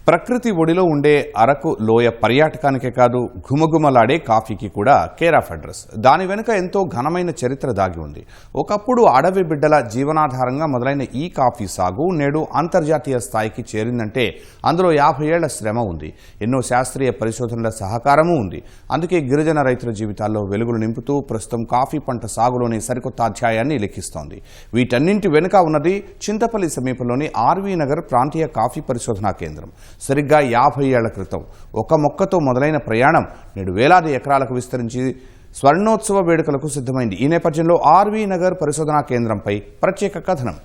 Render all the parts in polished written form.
ప్రకృతి ఒడిలో ఉండే అరకు లోయ పర్యాటకానికే కాదు ఘుమఘుమలాడే కాఫీకి కూడా కేర్ ఆఫ్ అడ్రస్. దాని వెనుక ఎంతో ఘనమైన చరిత్ర దాగి ఉంది. ఒకప్పుడు అడవి బిడ్డల జీవనాధారంగా మొదలైన ఈ కాఫీ సాగు నేడు అంతర్జాతీయ స్థాయికి చేరిందంటే అందులో 50 ఏళ్ల శ్రమ ఉంది. ఎన్నో శాస్త్రీయ పరిశోధనల సహకారమూ ఉంది. అందుకే గిరిజన రైతుల జీవితాల్లో వెలుగులు నింపుతూ ప్రస్తుతం కాఫీ పంట సాగులోని సరికొత్త అధ్యాయాన్ని లిఖిస్తోంది. వీటన్నింటి వెనుక ఉన్నది చింతపల్లి సమీపంలోని ఆర్వీ నగర్ ప్రాంతీయ కాఫీ పరిశోధనా కేంద్రం. సరిగ్గా 50 ఏళ్ల క్రితం ఒక మొక్కతో మొదలైన ప్రయాణం నేడు వేలాది ఎకరాలకు విస్తరించి స్వర్ణోత్సవ వేడుకలకు సిద్ధమైంది. ఈ నేపథ్యంలో ఆర్వీ నగర్ పరిశోధనా కేంద్రంపై ప్రత్యేక కథనం.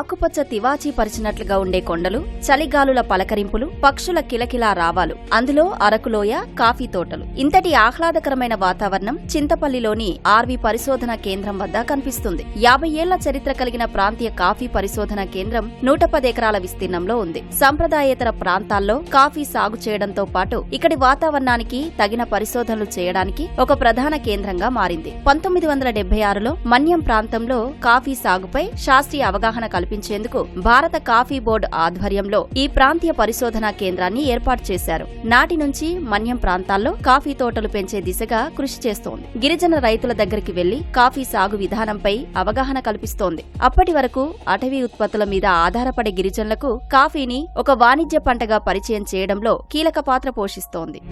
ఆకుపచ్చ తివాచీ పరిచినట్లుగా ఉండే కొండలు, చలిగాలుల పలకరింపులు, పక్షుల కిలకిలా రావాలు, అందులో అరకులోయ, కాఫీ తోటలు. ఇంతటి ఆహ్లాదకరమైన వాతావరణం చింతపల్లిలోని ఆర్వీ పరిశోధన కేంద్రం వద్ద కనిపిస్తుంది. 50 ఏళ్ల చరిత్ర కలిగిన ప్రాంతీయ కాఫీ పరిశోధన కేంద్రం 110 ఎకరాల విస్తీర్ణంలో ఉంది. సంప్రదాయేతర ప్రాంతాల్లో కాఫీ సాగు చేయడంతో పాటు ఇక్కడి వాతావరణానికి తగిన పరిశోధనలు చేయడానికి ఒక ప్రధాన కేంద్రంగా మారింది. 1976లో మన్యం ప్రాంతంలో కాఫీ సాగుపై శాస్త్రీయ అవగాహన కల్పించేందుకు భారత కాఫీ బోర్డు ఆధ్వర్యంలో ఈ ప్రాంతీయ పరిశోధనా కేంద్రాన్ని ఏర్పాటు చేశారు. నాటి నుంచి మన్యం ప్రాంతాల్లో కాఫీ తోటలు పెంచే దిశగా కృషి చేస్తోంది. గిరిజన రైతుల దగ్గరికి వెళ్లి కాఫీ సాగు విధానంపై అవగాహన కల్పిస్తోంది. అప్పటి వరకు అటవీ ఉత్పత్తుల మీద ఆధారపడే గిరిజనులకు కాఫీని ఒక వాణిజ్య పంటగా పరిచయం చేయడంలో కీలక పాత్ర పోషిస్తోంది.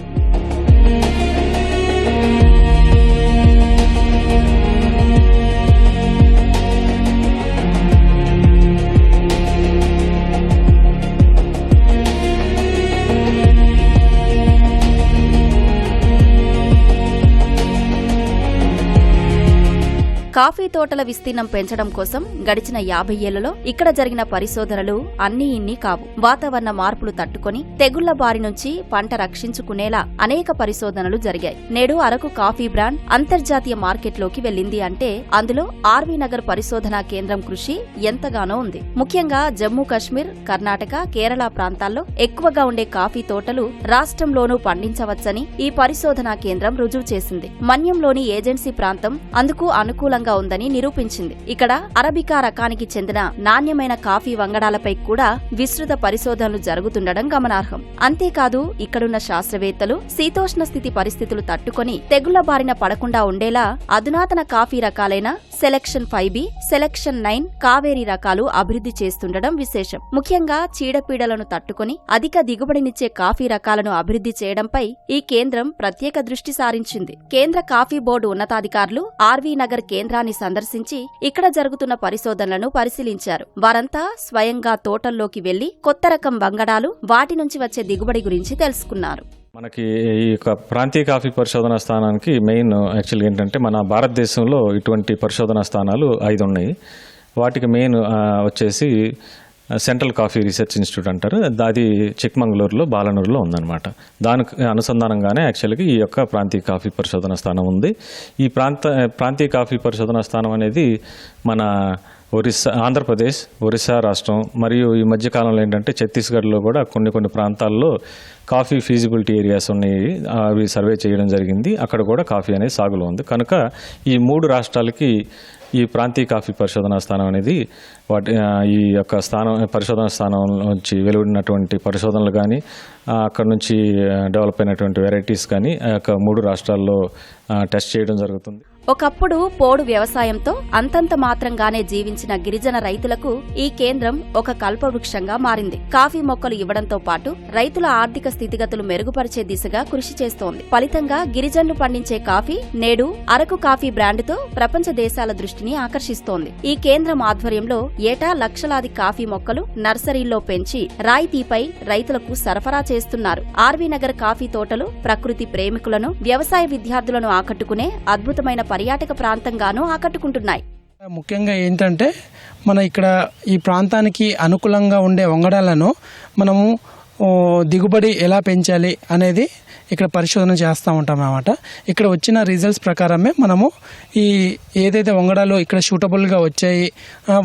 కాఫీ తోటల విస్తీర్ణం పెంచడం కోసం గడిచిన 50 ఏళ్లలో ఇక్కడ జరిగిన పరిశోధనలు అన్నీ ఇన్ని కావు. వాతావరణ మార్పులు తట్టుకొని తెగుళ్ల బారి నుంచి పంట రక్షించుకునేలా అనేక పరిశోధనలు జరిగాయి. నేడు అరకు కాఫీ బ్రాండ్ అంతర్జాతీయ మార్కెట్లోకి వెళ్లింది అంటే అందులో ఆర్వీ నగర్ పరిశోధనా కేంద్రం కృషి ఎంతగానో ఉంది. ముఖ్యంగా జమ్మూ కశ్మీర్, కర్ణాటక, కేరళ ప్రాంతాల్లో ఎక్కువగా ఉండే కాఫీ తోటలు రాష్ట్రంలోనూ పండించవచ్చని ఈ పరిశోధనా కేంద్రం రుజువు చేసింది. మన్యంలోని ఏజెన్సీ ప్రాంతం అందుకు అనుకూలంగా ఉందని నిరూపించింది. ఇక్కడ అరబికా రకానికి చెందిన నాణ్యమైన కాఫీ వంగడాలపై కూడా విస్తృత పరిశోధనలు జరుగుతుండడం గమనార్హం. అంతేకాదు ఇక్కడున్న శాస్త్రవేత్తలు శీతోష్ణ స్థితి పరిస్థితులు తట్టుకొని తెగుళ్ల బారిన పడకుండా ఉండేలా అధునాతన కాఫీ రకాలైన సెలక్షన్ 5B, సెలక్షన్ 9 కావేరీ రకాలు అభివృద్ధి చేస్తుండడం విశేషం. ముఖ్యంగా చీడపీడలను తట్టుకొని అధిక దిగుబడినిచ్చే కాఫీ రకాలను అభివృద్ధి చేయడంపై ఈ కేంద్రం ప్రత్యేక దృష్టి సారించింది. కేంద్ర కాఫీ బోర్డు ఉన్నతాధికారులు ఆర్వీ నగర్ కేంద్రాన్ని సందర్శించి ఇక్కడ జరుగుతున్న పరిశోధనలను పరిశీలించారు. వారంతా స్వయంగా తోటల్లోకి వెళ్లి కొత్త రకం వంగడాలు, వాటి నుంచి వచ్చే దిగుబడి గురించి తెలుసుకున్నారు. మనకి ఈ ప్రాంతీయ కాఫీ పరిశోధనా స్థానానికి మెయిన్ యాక్చువల్గా ఏంటంటే మన భారతదేశంలో ఇటువంటి పరిశోధనా స్థానాలు 5 ఉన్నాయి. వాటికి మెయిన్ వచ్చేసి సెంట్రల్ కాఫీ రీసెర్చ్ ఇన్స్టిట్యూట్ అంటారు. అది చిక్మంగళూరులో, బాలనూరులో ఉందన్నమాట. దానికి అనుసంధానంగానే యాక్చువల్గా ఈ యొక్క ప్రాంతీయ కాఫీ పరిశోధనా స్థానం ఉంది. ఈ ప్రాంతీయ కాఫీ పరిశోధనా స్థానం అనేది మన ఆంధ్రప్రదేశ్, ఒరిస్సా రాష్ట్రం మరియు ఈ మధ్యకాలంలో ఏంటంటే ఛత్తీస్గఢ్లో కూడా కొన్ని ప్రాంతాల్లో కాఫీ ఫీజిబిలిటీ ఏరియాస్ ఉన్నాయి. అవి సర్వే చేయడం జరిగింది. అక్కడ కూడా కాఫీ అనేది సాగులో ఉంది. కనుక ఈ 3 రాష్ట్రాలకి ఈ ప్రాంతీయ కాఫీ పరిశోధనా స్థానం అనేది ఈ యొక్క పరిశోధనా స్థానం నుంచి వెలువడినటువంటి పరిశోధనలు కానీ అక్కడ నుంచి డెవలప్ అయినటువంటి వెరైటీస్ కానీ ఆ యొక్క 3 రాష్ట్రాల్లో టెస్ట్ చేయడం జరుగుతుంది. ఒకప్పుడు పోడు వ్యవసాయంతో అంతంత మాత్రంగానే జీవించిన గిరిజన రైతులకు ఈ కేంద్రం ఒక కల్పవృక్షంగా మారింది. కాఫీ మొక్కలు ఇవ్వడంతో పాటు రైతుల ఆర్థిక స్థితిగతులు మెరుగుపరిచే దిశగా కృషి చేస్తోంది. ఫలితంగా గిరిజనులు పండించే కాఫీ నేడు అరకు కాఫీ బ్రాండుతో ప్రపంచ దేశాల దృష్టిని ఆకర్షిస్తోంది. ఈ కేంద్రం ఆధ్వర్యంలో ఏటా లక్షలాది కాఫీ మొక్కలు నర్సరీల్లో పెంచి రాయితీపై రైతులకు సరఫరా చేస్తున్నారు. ఆర్వీ నగర్ కాఫీ తోటలు ప్రకృతి ప్రేమికులను, వ్యవసాయ విద్యార్థులను ఆకట్టుకునే అద్భుతమైన పర్యాటక ప్రాంతంగానూ ఆకట్టుకుంటున్నాయి. ముఖ్యంగా ఏంటంటే మన ఇక్కడ ఈ ప్రాంతానికి అనుకూలంగా ఉండే వంగడాలను మనము దిగుబడి ఎలా పెంచాలి అనేది ఇక్కడ పరిశోధన చేస్తూ ఉంటాం అన్నమాట. ఇక్కడ వచ్చిన రిజల్ట్స్ ప్రకారమే మనము ఈ ఏదైతే వంగడాలు ఇక్కడ సూటబుల్గా వచ్చాయి,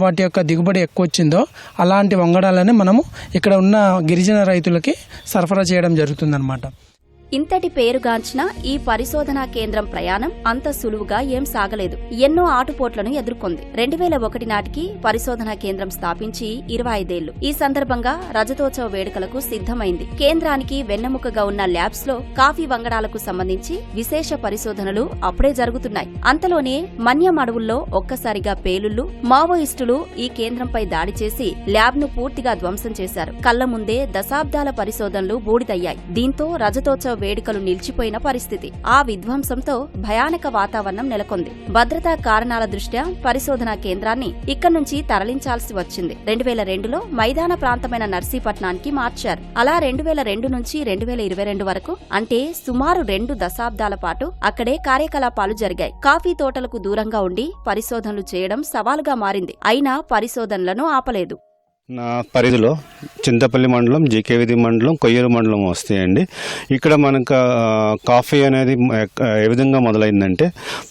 వాటి యొక్క దిగుబడి ఎక్కువ వచ్చిందో అలాంటి వంగడాలని మనము ఇక్కడ ఉన్న గిరిజన రైతులకి సరఫరా చేయడం జరుగుతుందన్నమాట. ఇంతటి పేరుగాంచిన ఈ పరిశోధనా కేంద్రం ప్రయాణం అంత సులువుగా ఏం సాగలేదు. ఎన్నో ఆటుపోట్లను ఎదుర్కొంది. 2001 నాటికి పరిశోధనా కేంద్రం స్థాపించి 25 ఏళ్లు. ఈ సందర్భంగా రజతోత్సవ వేడుకలకు సిద్ధమైంది. కేంద్రానికి వెన్నెముకగా ఉన్న ల్యాబ్స్ లో కాఫీ వంగడాలకు సంబంధించి విశేష పరిశోధనలు అప్పుడే జరుగుతున్నాయి. అంతలోనే మన్యం అడవుల్లో ఒక్కసారిగా పేలుళ్లు, మావోయిస్టులు ఈ కేంద్రంపై దాడి చేసి ల్యాబ్ ను పూర్తిగా ధ్వంసం చేశారు. కళ్ల ముందే దశాబ్దాల పరిశోధనలు బూడిదయ్యాయి. దీంతో రజతోత్సవ వేడుకలు నిలిచిపోయిన పరిస్థితి. ఆ విధ్వంసంతో భయానక వాతావరణం నెలకొంది. భద్రతా కారణాల దృష్ట్యా పరిశోధనా కేంద్రాన్ని ఇక్కడి నుంచి తరలించాల్సి వచ్చింది. 2002లో మైదాన ప్రాంతమైన నర్సీపట్నానికి మార్చారు. అలా 2002 నుంచి 2022 వరకు అంటే సుమారు 2 దశాబ్దాల పాటు అక్కడే కార్యకలాపాలు జరిగాయి. కాఫీ తోటలకు దూరంగా ఉండి పరిశోధనలు చేయడం సవాలుగా మారింది. అయినా పరిశోధనలను ఆపలేదు. నా పరిధిలో చింతపల్లి మండలం, జీకేవిధి మండలం, కొయ్యూరు మండలం వస్తాయండి. ఇక్కడ మనకు కాఫీ అనేది ఏ విధంగా మొదలైందంటే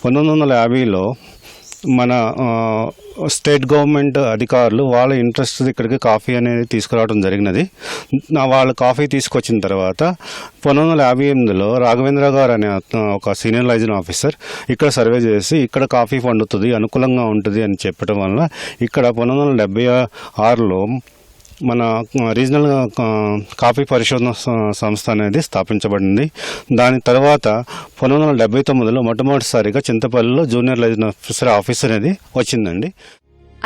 1950లో మన స్టేట్ గవర్నమెంట్ అధికారులు వాళ్ళ ఇంట్రెస్ట్ ఇక్కడికి కాఫీ అనేది తీసుకురావడం జరిగినది. వాళ్ళు కాఫీ తీసుకొచ్చిన తర్వాత 1958లో రాఘవేంద్ర గారు అనే ఒక సీనియర్ లైజన్ ఆఫీసర్ ఇక్కడ సర్వే చేసి ఇక్కడ కాఫీ పండుతుంది, అనుకూలంగా ఉంటుంది అని చెప్పడం వల్ల ఇక్కడ 1976లో మన రీజనల్ కాఫీ పరిశోధన సంస్థ అనేది స్థాపించబడింది. దాని తర్వాత 1979లో మొట్టమొదటిసారిగా చింతపల్లిలో జూనియర్ లైజన్ ఆఫీసర్ అనేది వచ్చిందండి.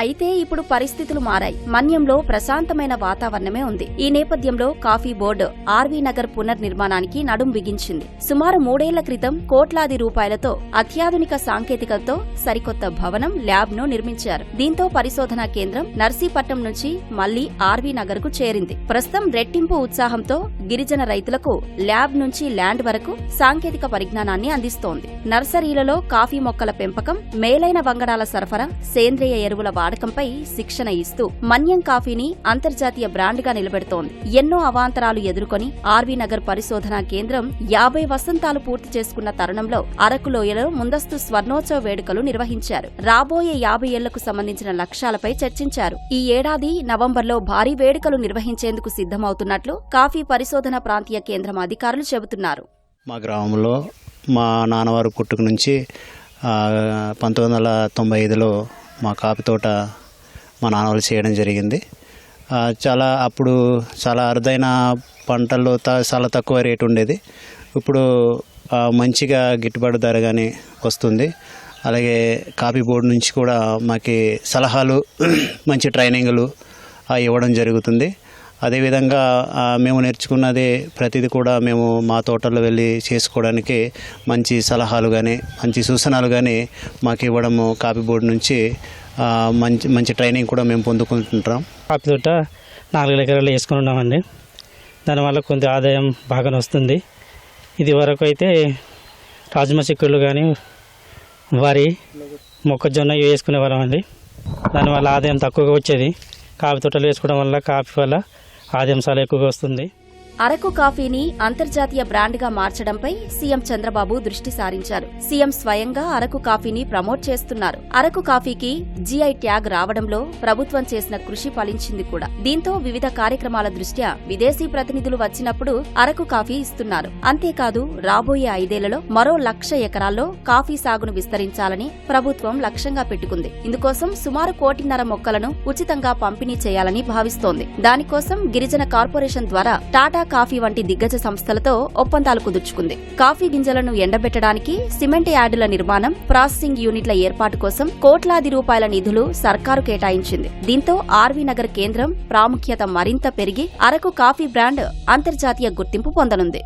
అయితే ఇప్పుడు పరిస్థితులు మారాయి. మన్యంలో ప్రశాంతమైన వాతావరణమే ఉంది. ఈ నేపథ్యంలో కాఫీ బోర్డు ఆర్వీ నగర్ పునర్నిర్మాణానికి నడుం బిగించింది. సుమారు 3 ఏళ్ల క్రితం కోట్లాది రూపాయలతో అత్యాధునిక సాంకేతికతతో సరికొత్త భవనం, ల్యాబ్ ను నిర్మించారు. దీంతో పరిశోధనా కేంద్రం నర్సీపట్నం నుంచి మళ్లీ ఆర్వీ నగర్ కు చేరింది. ప్రస్తుతం రెట్టింపు ఉత్సాహంతో గిరిజన రైతులకు ల్యాబ్ నుంచి ల్యాండ్ వరకు సాంకేతిక పరిజ్ఞానాన్ని అందిస్తోంది. నర్సరీలలో కాఫీ మొక్కల పెంపకం, మేలైన వంగడాల సరఫరా, సేంద్రియ ఎరువుల వాడకంపై శిక్షణ ఇస్తూ మన్యం కాఫీని అంతర్జాతీయ బ్రాండ్గా నిలబెడుతోంది. ఎన్నో అవాంతరాలు ఎదుర్కొని ఆర్వీ నగర్ పరిశోధనా కేంద్రం 50 వసంతాలు పూర్తి చేసుకున్న తరుణంలో అరకు లోయలో ముందస్తు స్వర్ణోత్సవ వేడుకలు నిర్వహించారు. రాబోయే 50 ఏళ్లకు సంబంధించిన లక్ష్యాలపై చర్చించారు. ఈ ఏడాది నవంబర్లో భారీ వేడుకలు నిర్వహించేందుకు సిద్ధమవుతున్నట్లు కాఫీ పరిశోధన ప్రాంతీయ కేంద్రం అధికారులు చెబుతున్నారు. మా గ్రామంలో మా నాన్నవారు పుట్టుక నుంచి 1995లో మా కాఫీ తోట మా నాన్నవాళ్ళు చేయడం జరిగింది. అప్పుడు చాలా అరుదైన పంటల్లో చాలా తక్కువ రేటు ఉండేది. ఇప్పుడు మంచిగా గిట్టుబాటు ధర కానీ వస్తుంది. అలాగే కాఫీ బోర్డు నుంచి కూడా మాకు సలహాలు, మంచి ట్రైనింగులు ఇవ్వడం జరుగుతుంది. అదేవిధంగా మేము నేర్చుకున్నది ప్రతిదీ కూడా మేము మా తోటల్లో వెళ్ళి చేసుకోవడానికి మంచి సలహాలు కానీ మంచి సూచనలు కానీ మాకు ఇవ్వడము కాఫీ బోర్డు నుంచి మంచి ట్రైనింగ్ కూడా మేము పొందుకుంటుంటాం. కాఫీ తోట 4 ఎకరాలు వేసుకుని ఉన్నామండి. దానివల్ల కొంత ఆదాయం బాగానే వస్తుంది. ఇది వరకు అయితే రాజమ చిక్కుళ్ళు కానీ వరి, మొక్కజొన్న వేసుకునే వాళ్ళం అండి. దానివల్ల ఆదాయం తక్కువగా వచ్చేది. కాఫీ తోటలు వేసుకోవడం వల్ల కాఫీ వల్ల ఆదాయం చాలా ఎక్కువగా వస్తుంది. అరకు కాఫీని అంతర్జాతీయ బ్రాండ్గా మార్చడంపై సీఎం చంద్రబాబు దృష్టి సారించారు. సీఎం స్వయంగా అరకు కాఫీని ప్రమోట్ చేస్తున్నారు. అరకు కాఫీకి జీఐ ట్యాగ్ రావడంలో ప్రభుత్వం చేసిన కృషి ఫలించింది కూడా. దీంతో వివిధ కార్యక్రమాల దృష్ట్యా విదేశీ ప్రతినిధులు వచ్చినప్పుడు అరకు కాఫీ ఇస్తున్నారు. అంతేకాదు రాబోయే 5 ఏళ్లలో మరో 1,00,000 ఎకరాల్లో కాఫీ సాగును విస్తరించాలని ప్రభుత్వం లక్ష్యంగా పెట్టుకుంది. ఇందుకోసం సుమారు 1.5 కోటి మొక్కలను ఉచితంగా పంపిణీ చేయాలని భావిస్తోంది. దానికోసం గిరిజన కార్పొరేషన్ ద్వారా టాటా కాఫీ వంటి దిగ్గజ సంస్థలతో ఒప్పందాలు కుదుర్చుకుంది. కాఫీ గింజలను ఎండబెట్టడానికి సిమెంట్ యార్డుల నిర్మాణం, ప్రాసెసింగ్ యూనిట్ల ఏర్పాటు కోసం కోట్లాది రూపాయల నిధులు సర్కారు కేటాయించింది. దీంతో ఆర్వీ నగర్ కేంద్రం ప్రాముఖ్యత మరింత పెరిగి అరకు కాఫీ బ్రాండ్ అంతర్జాతీయ గుర్తింపు పొందనుంది.